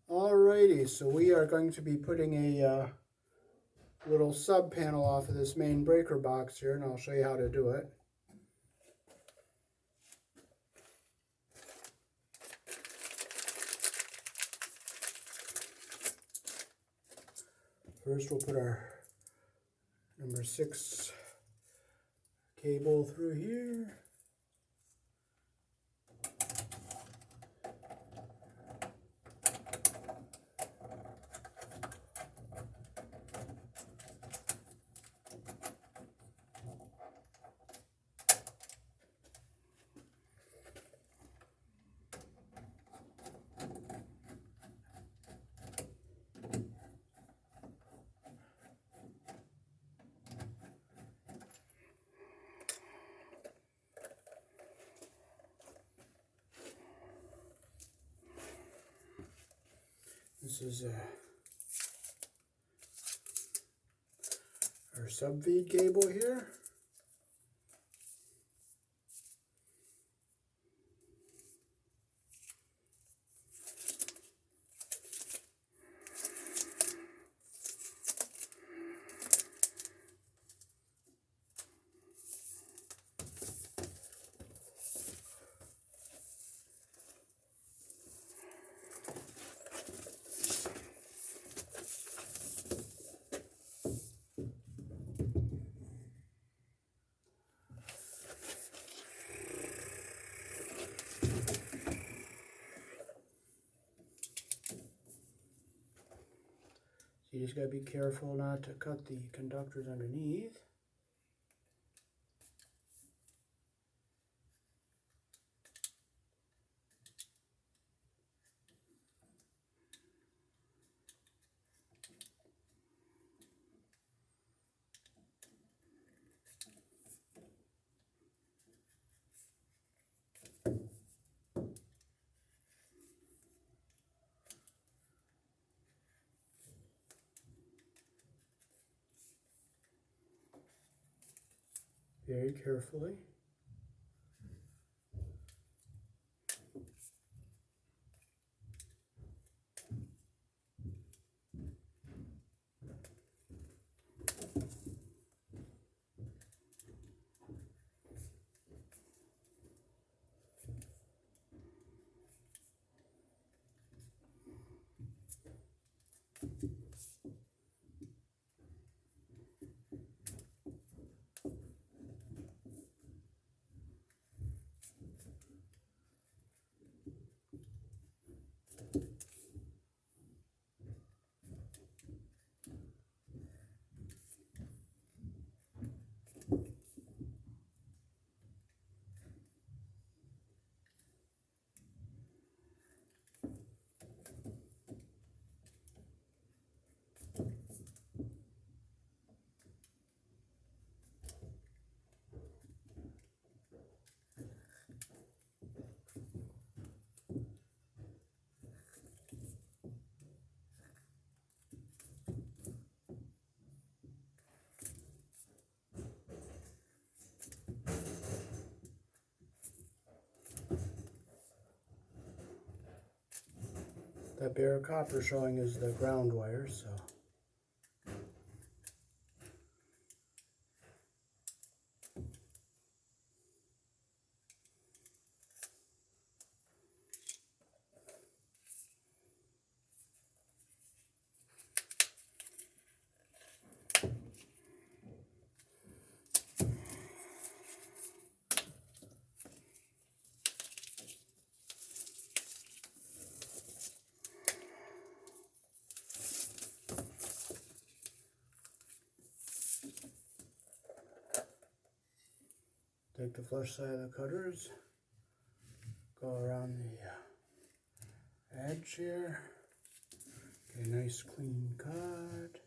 Alrighty, so we are going to be putting a little sub panel off of this main breaker box here, and I'll show you how to do it. First we'll put our number 6 cable through here. This is our sub feed cable here. You just got to be careful not to cut the conductors underneath. Very carefully. That bare copper showing is the ground wire, so. Take the flush side of the cutters, go around the edge here, get a nice clean cut.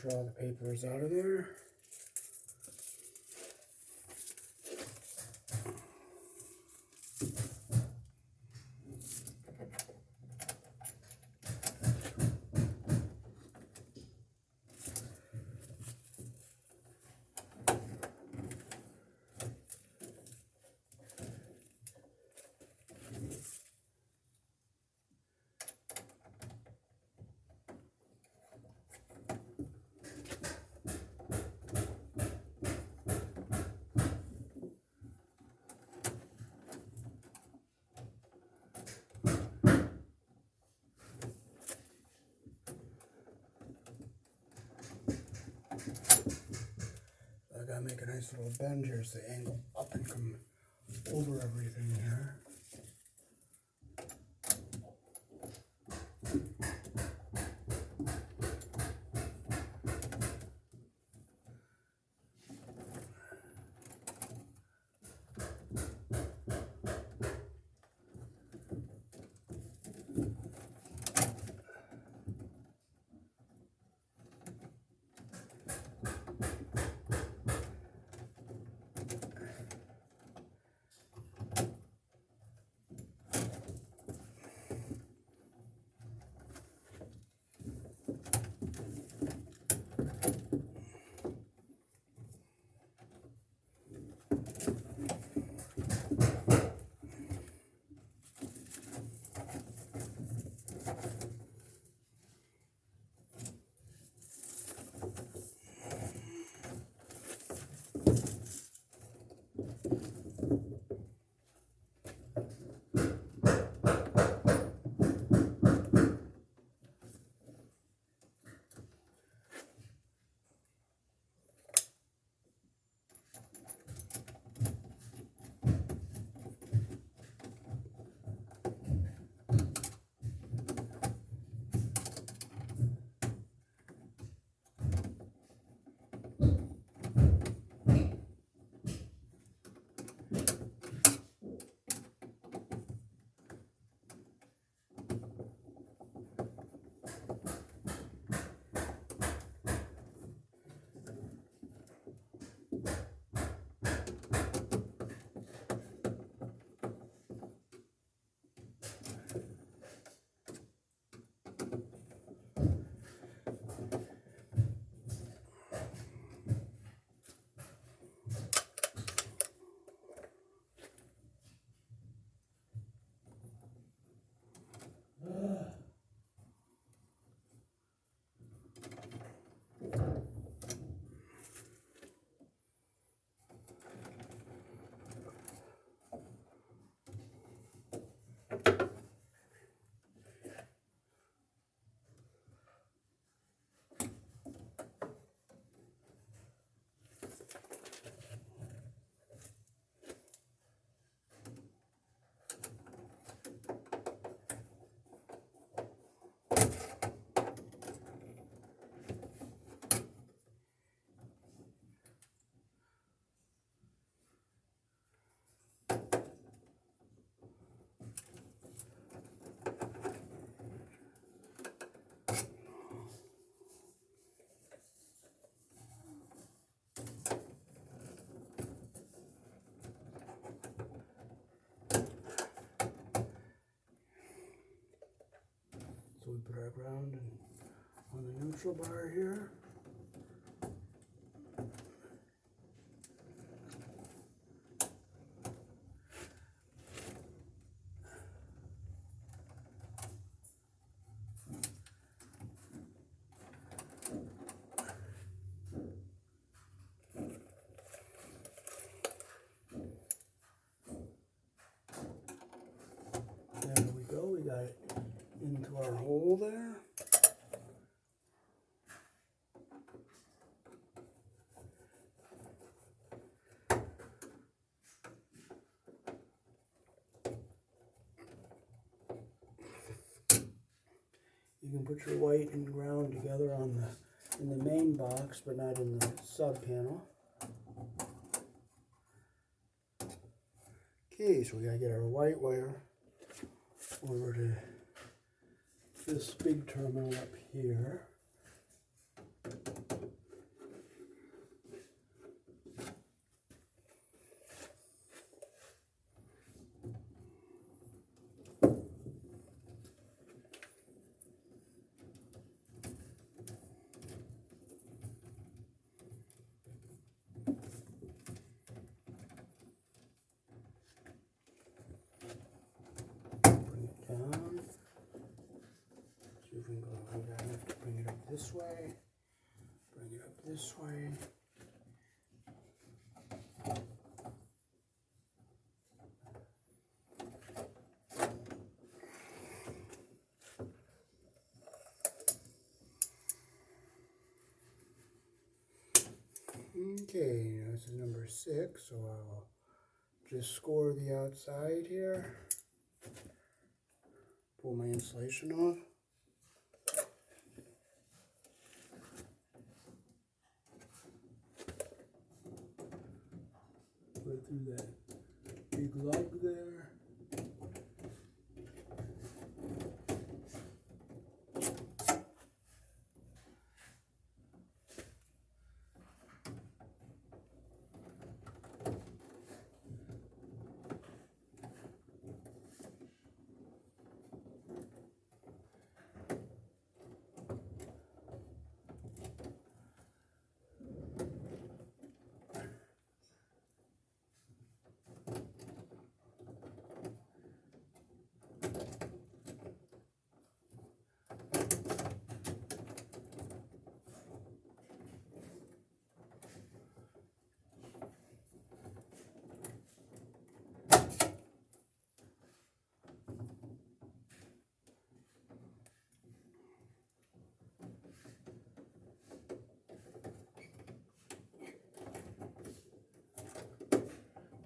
sure all the paper is out of there. I gotta make a nice little bend here so the angle up and come over everything here. So we put our ground on the neutral bar here. There we go, we got it into our hole there. You can put your white and ground together in the main box, but not in the sub panel. Okay, so we gotta get our white wire over to this big terminal up here. this way, bring it up this way. Okay, this is number 6, so I'll just score the outside here. Pull my insulation off. Put through that big lug there.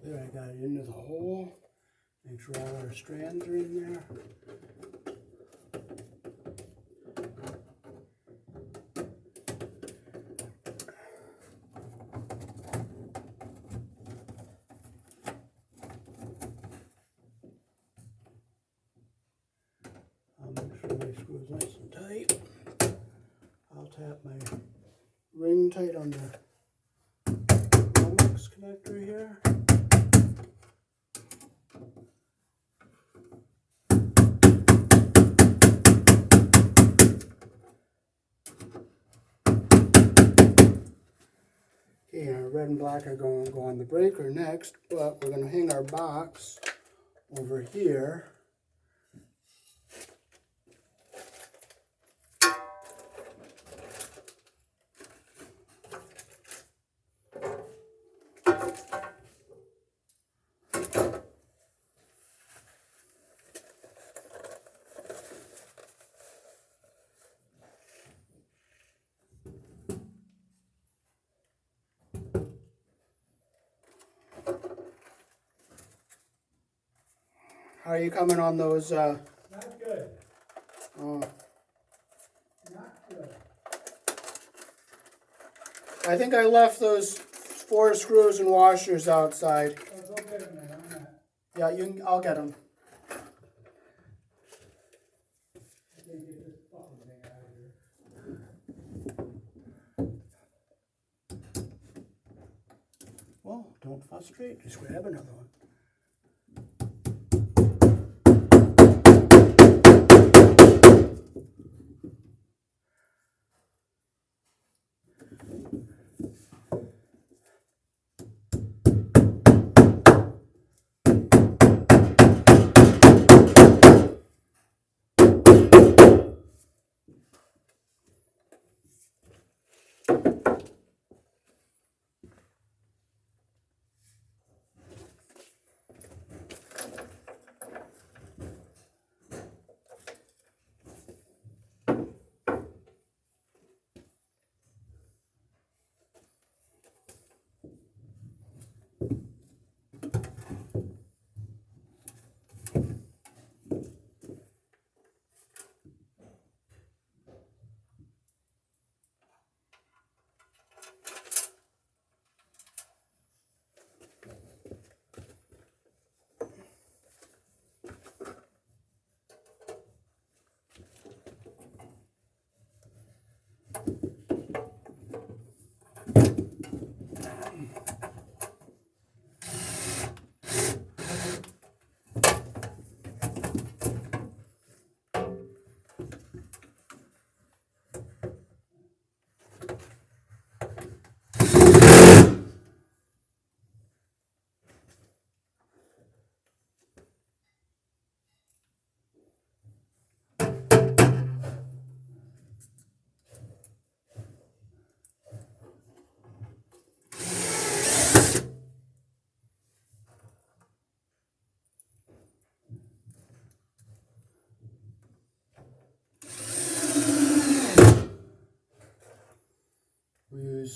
There, I got it into the hole. Make sure all our strands are in there. I'll make sure my screw is nice and tight. I'll tap my ring tight on the Rolex connector here. Okay, our red and black are going to go on the breaker next, but we're going to hang our box over here. How are you coming on those? Not good. Oh, Not good. I think I left those 4 screws and washers outside. Oh, go get them then, I'm not. Yeah, you can, I'll get them. I can't get this fucking thing out of here. Well, don't frustrate. Just grab another one.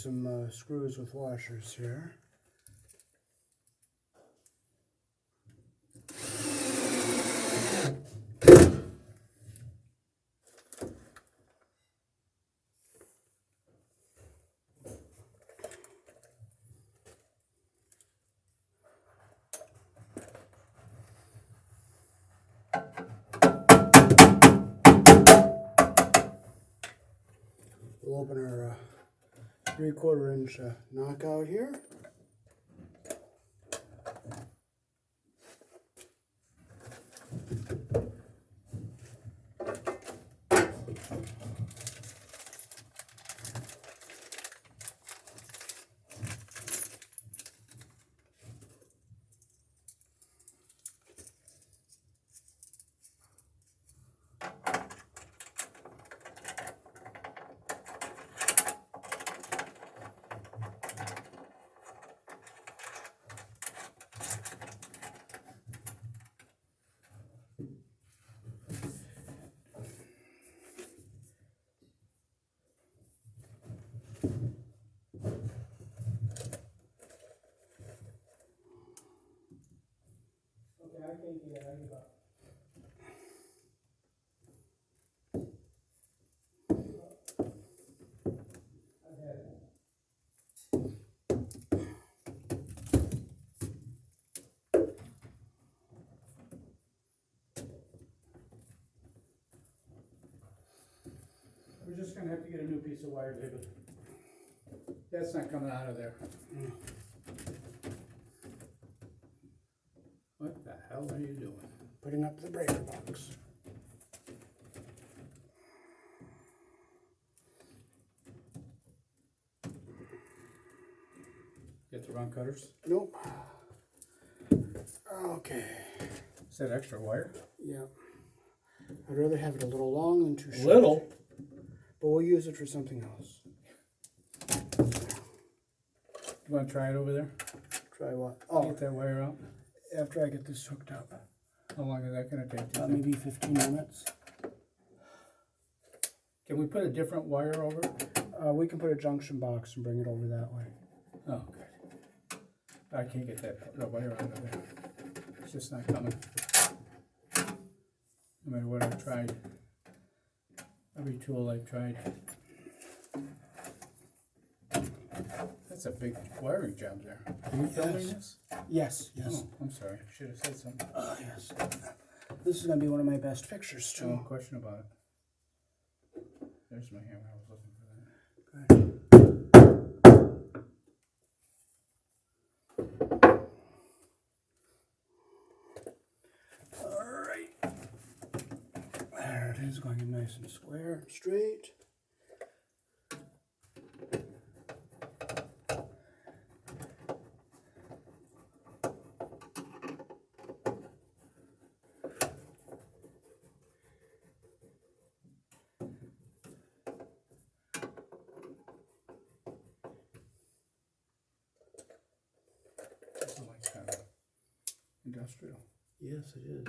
some screws with washers here. We'll open our 3/4 inch knockout here. Okay, I can't get it, I give up. I've had it. We're just gonna have to get a new piece of wire, David. That's not coming out of there. What the hell are you doing? Putting up the breaker box. Get the wrong cutters? Nope. Okay. Is that extra wire? Yeah. I'd rather have it a little long than too short. Little? But we'll use it for something else. You wanna try it over there? Try what? Oh, Get that wire out? after I get this hooked up. How long is that gonna take? Do you think? Maybe 15 minutes. Can we put a different wire over it? We can put a junction box and bring it over that way. Oh, good. I can't get the wire out of there. It's just not coming. No matter what I've tried. Every tool I've tried. That's a big wiring job there. Are you filming this? Yes, yes. Oh, I'm sorry. Should have said something. Yes. This is going to be one of my best pictures, too. No question about it. There's my hammer. I was looking for that. Good. All right. There it is, going in nice and square and straight. This is like kind of industrial. Yes, it is.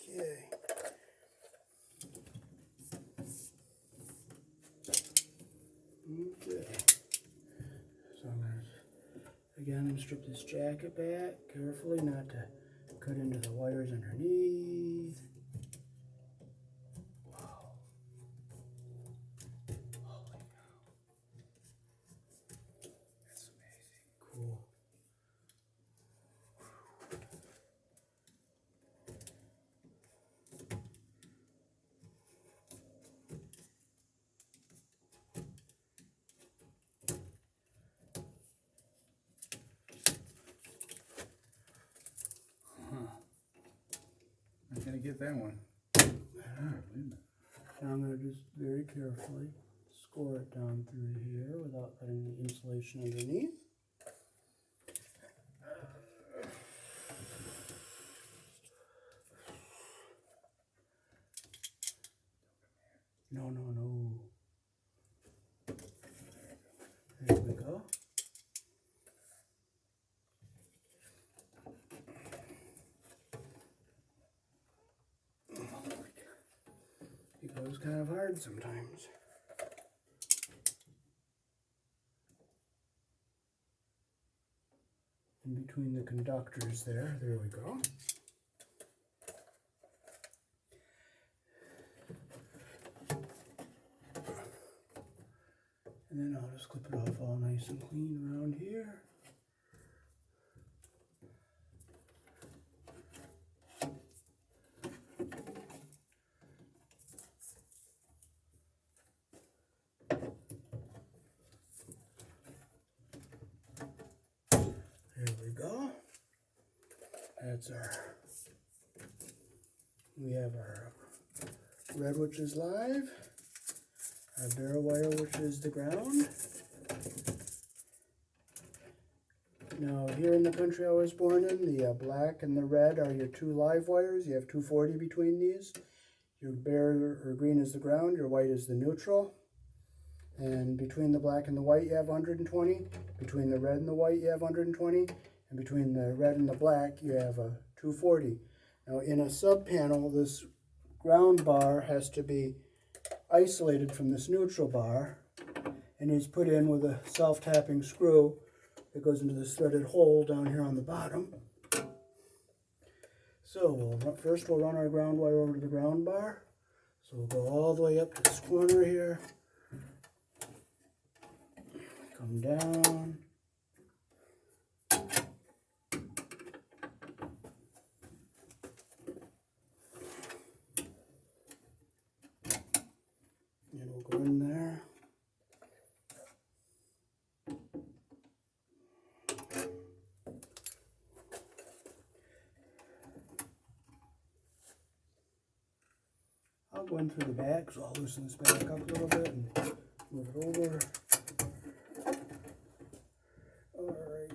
Okay. Okay. So I'm going to, again, strip this jacket back carefully, not to cut into the wires underneath. Wow. Holy cow. That's amazing. Cool. I'm gonna get that one. Now I'm going to just very carefully score it down through here without cutting the insulation underneath. No, no, no. hard sometimes. In between the conductors there we go. And then I'll just clip it off all nice and clean around here. There we go. We have our red, which is live, our bare wire, which is the ground. Now here in the country I was born in, the black and the red are your two live wires. You have 240 between these. Your bare or green is the ground, your white is the neutral. And between the black and the white you have 120. Between the red and the white you have 120. And between the red and the black you have a 240. Now in a subpanel, this ground bar has to be isolated from this neutral bar and is put in with a self-tapping screw that goes into this threaded hole down here on the bottom. So first we'll run our ground wire over to the ground bar. So we'll go all the way up to this corner here, come down, and we'll go in there. I'll go in through the back, so I'll loosen this back up a little bit and move it over. Alright.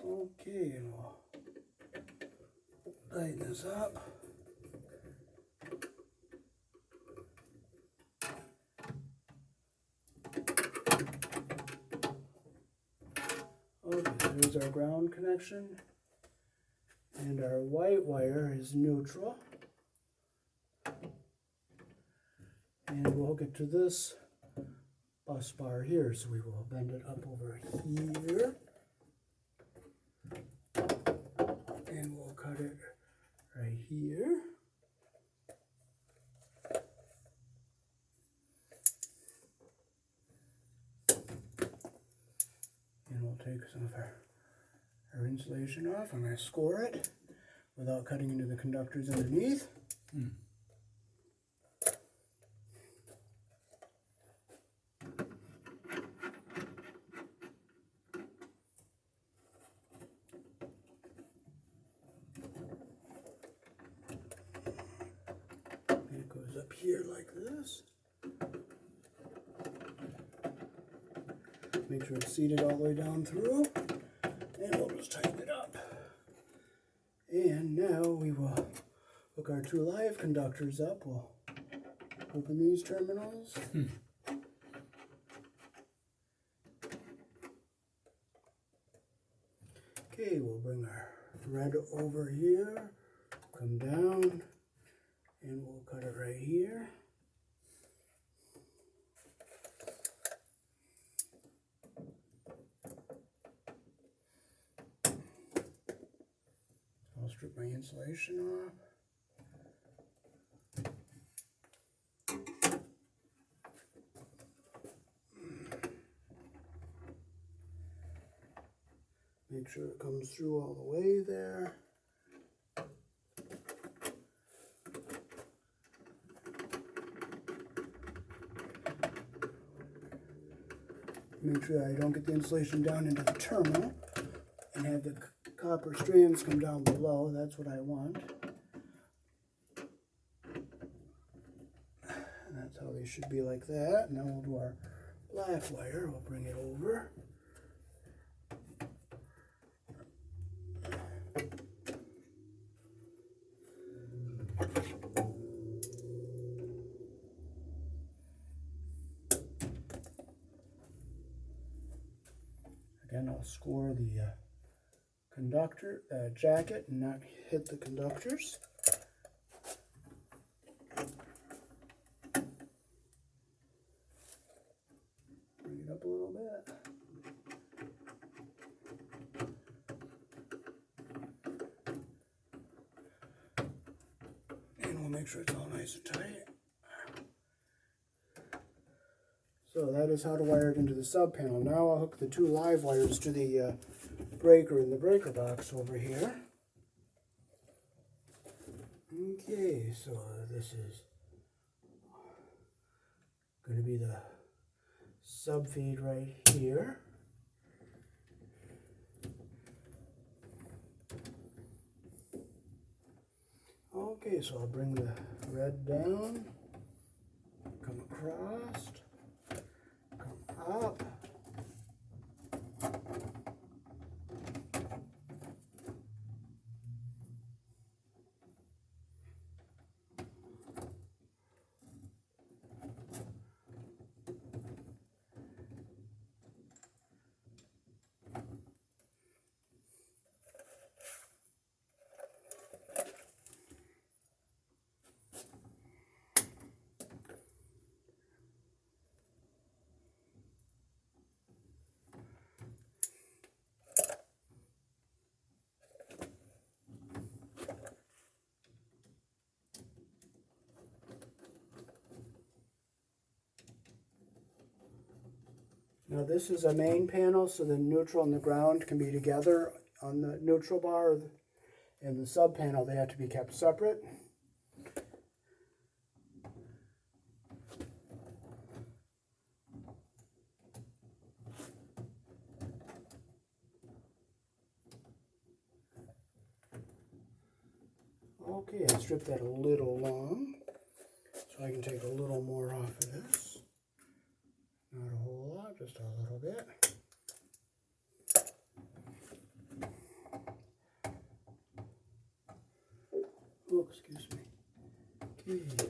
Okay, and we'll tighten this up. Okay, there's our ground connection, and our white wire is neutral, and we'll hook it to this bus bar here, so we will bend it up over here, and we'll cut it right here. And we'll take some of our insulation off. I'm going to score it without cutting into the conductors underneath. And it goes up here like this. Make sure it's seated all the way down through, and we'll just tighten it up. And now we will hook our two live conductors up. We'll open these terminals. Okay, we'll bring our red over here, come down, and we'll cut it right here. I'll strip my insulation off. Make sure it comes through all the way there. Make sure I don't get the insulation down into the terminal and have the copper strands come down below. That's what I want. And that's how they should be, like that. Now we'll do our black wire. We'll bring it over. score the conductor jacket and not hit the conductors. Bring it up a little bit. And we'll make sure it's all nice and tight. So that is how to wire it into the sub panel. Now I'll hook the two live wires to the breaker in the breaker box over here. Okay, so this is going to be the sub feed right here. Okay, so I'll bring the red down, come across, come up. Now this is a main panel, so the neutral and the ground can be together on the neutral bar. And the sub panel, they have to be kept separate. Okay, I stripped that a little long, so I can take a little more off of this. Not a whole lot, just a little bit. Oh, excuse me. Okay.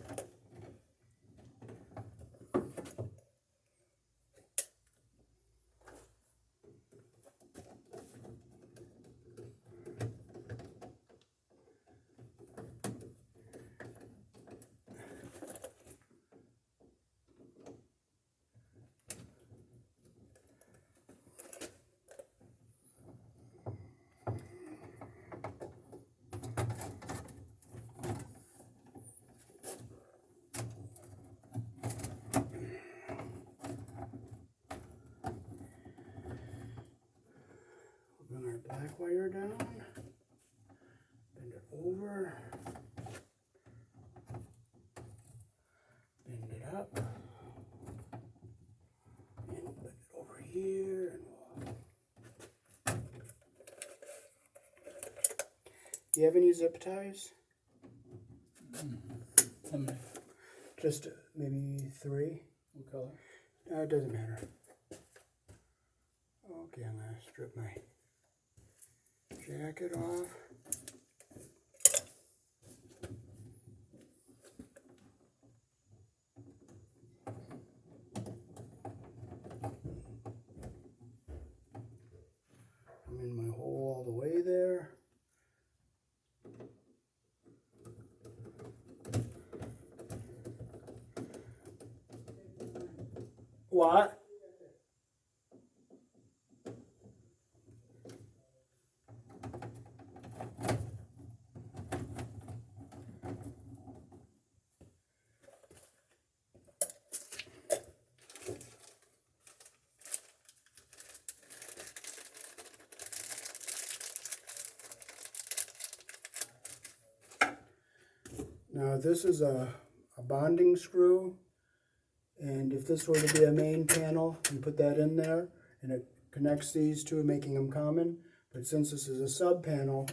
Bring our black wire down, bend it over, bend it up, and put it over here. Do you have any zip ties? How many? Just maybe 3. What color? It doesn't matter. Okay, I'm going to strip my jacket off. I'm in my hole all the way there. What? Now this is a bonding screw, and if this were to be a main panel, you put that in there and it connects these two, making them common. But since this is a sub panel,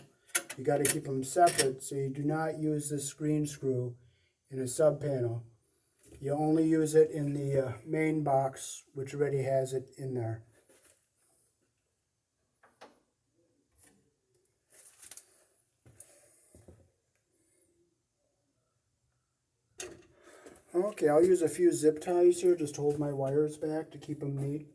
you got to keep them separate, so you do not use this screen screw in a sub panel. You only use it in the main box, which already has it in there. Okay, I'll use a few zip ties here just to hold my wires back to keep them neat.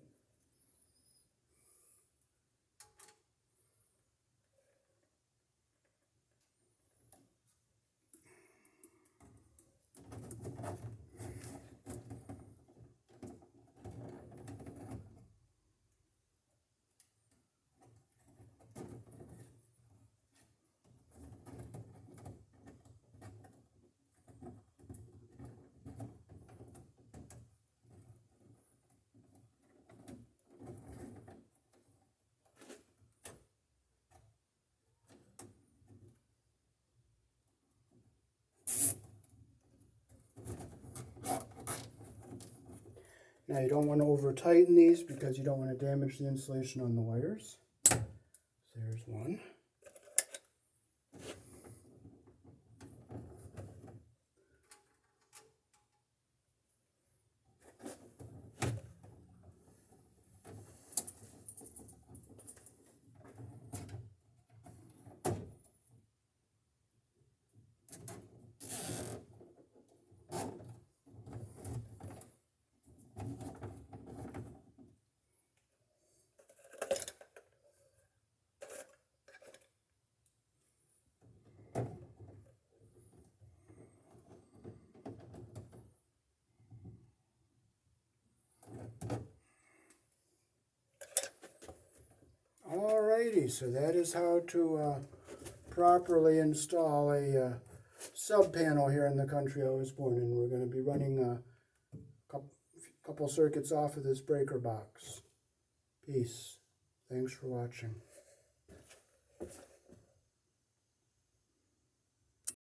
Now you don't want to over tighten these because you don't want to damage the insulation on the wires. So there's one. Alrighty, so that is how to properly install a sub panel here in the country I was born in. We're going to be running a couple circuits off of this breaker box. Peace. Thanks for watching.